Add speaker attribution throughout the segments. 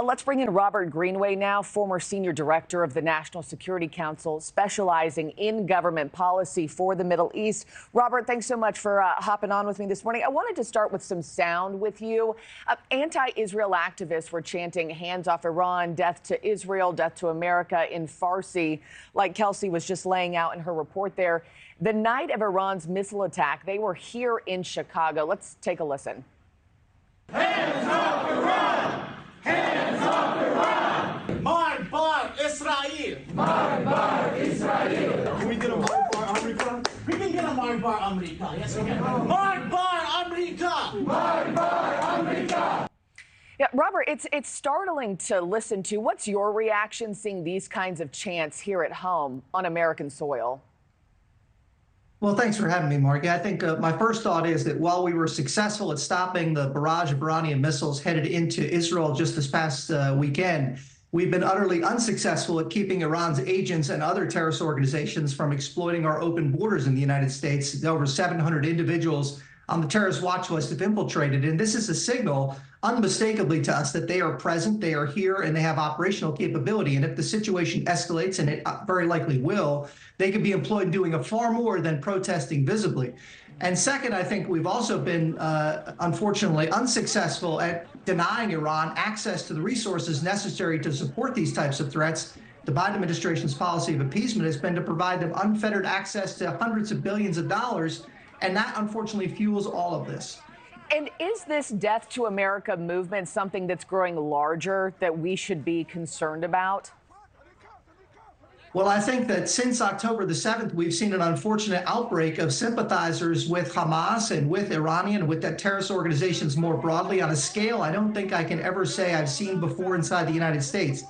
Speaker 1: Let's bring in Robert Greenway now, former senior director of the National Security Council, specializing in government policy for the Middle East. Robert, thanks so much for hopping on with me this morning. I wanted to start with some sound with you. Anti-Israel activists were chanting "Hands off Iran," "Death to Israel," "Death to America" in Farsi, like Kelsey was just laying out in her report there. The night of Iran's missile attack, they were here in Chicago. Let's take a listen.
Speaker 2: Hands off Iran! Hands off Iran! Mar Israel! Mar Israel! Can we get a Mar America? We can get a Mar America. Yes, we can. Mar America! Mar America!
Speaker 1: Yeah, Robert, it's startling to listen to. What's your reaction seeing these kinds of chants here at home on American soil?
Speaker 3: Well, thanks for having me, Markie. I think my first thought is that while we were successful at stopping the barrage of Iranian missiles headed into Israel just this past weekend, we've been utterly unsuccessful at keeping Iran's agents and other terrorist organizations from exploiting our open borders in the United States. Over 700 individuals on the terrorist watch list have infiltrated, and this is a signal unmistakably to us that they are present, they are here, and they have operational capability. And if the situation escalates, and it very likely will, they could be employed doing a far more than protesting visibly. And second, I think we've also been, unfortunately, unsuccessful at denying Iran access to the resources necessary to support these types of threats. The Biden administration's policy of appeasement has been to provide them unfettered access to hundreds of billions of dollars, and that unfortunately fuels all of this.
Speaker 1: And is this Death to America movement something that's growing larger that we should be concerned about?
Speaker 3: Well, I think that since October the 7th, we've seen an unfortunate outbreak of sympathizers with Hamas and with Iranian and with that terrorist organizations more broadly on a scale I don't think I can ever say I've seen before inside the United States.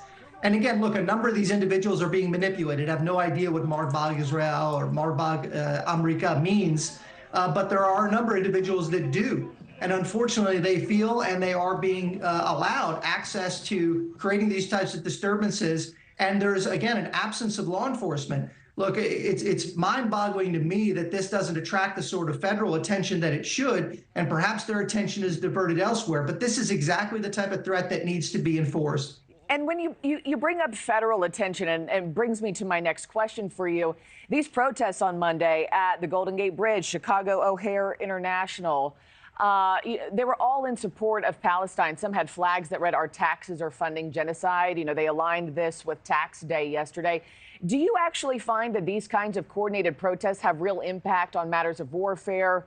Speaker 3: And again, look, a number of these individuals are being manipulated. I have no idea what Marbag Israel or Marbag America means, but there are a number of individuals that do. And unfortunately, they feel and they are being allowed access to creating these types of disturbances. And there's, again, an absence of law enforcement. Look, it's mind-boggling to me that this doesn't attract the sort of federal attention that it should, and perhaps their attention is diverted elsewhere. But this is exactly the type of threat that needs to be enforced.
Speaker 1: And when you bring up federal attention, and brings me to my next question for you, these protests on Monday at the Golden Gate Bridge, Chicago O'Hare International, they were all in support of Palestine. Some had flags that read "Our taxes are funding genocide." You know, they aligned this with Tax Day yesterday. Do you actually find that these kinds of coordinated protests have real impact on matters of warfare,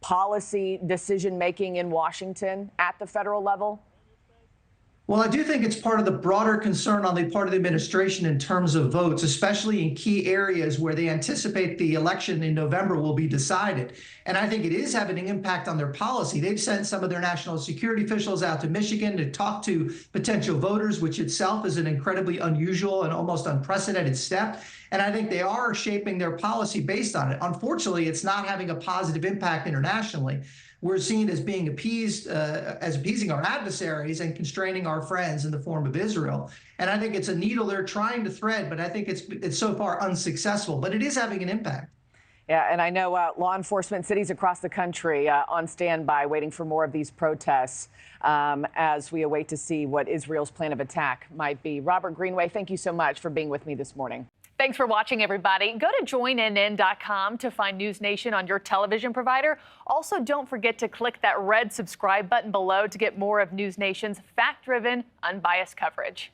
Speaker 1: policy, decision-making in Washington at the federal level?
Speaker 3: Well, I do think it's part of the broader concern on the part of the administration in terms of votes, especially in key areas where they anticipate the election in November will be decided. And I think it is having an impact on their policy. They've sent some of their national security officials out to Michigan to talk to potential voters, which itself is an incredibly unusual and almost unprecedented step. And I think they are shaping their policy based on it. Unfortunately, it's not having a positive impact internationally. We're seen as being as appeasing our adversaries and constraining our friends in the form of Israel. And I think it's a needle they're trying to thread, but I think it's so far unsuccessful. But it is having an impact.
Speaker 1: Yeah, and I know law enforcement, cities across the country on standby, waiting for more of these protests as we await to see what Israel's plan of attack might be. Robert Greenway, thank you so much for being with me this morning.
Speaker 4: Thanks for watching, everybody. Go to joinnn.com to find NewsNation on your television provider. Also, don't forget to click that red subscribe button below to get more of NewsNation's fact-driven, unbiased coverage.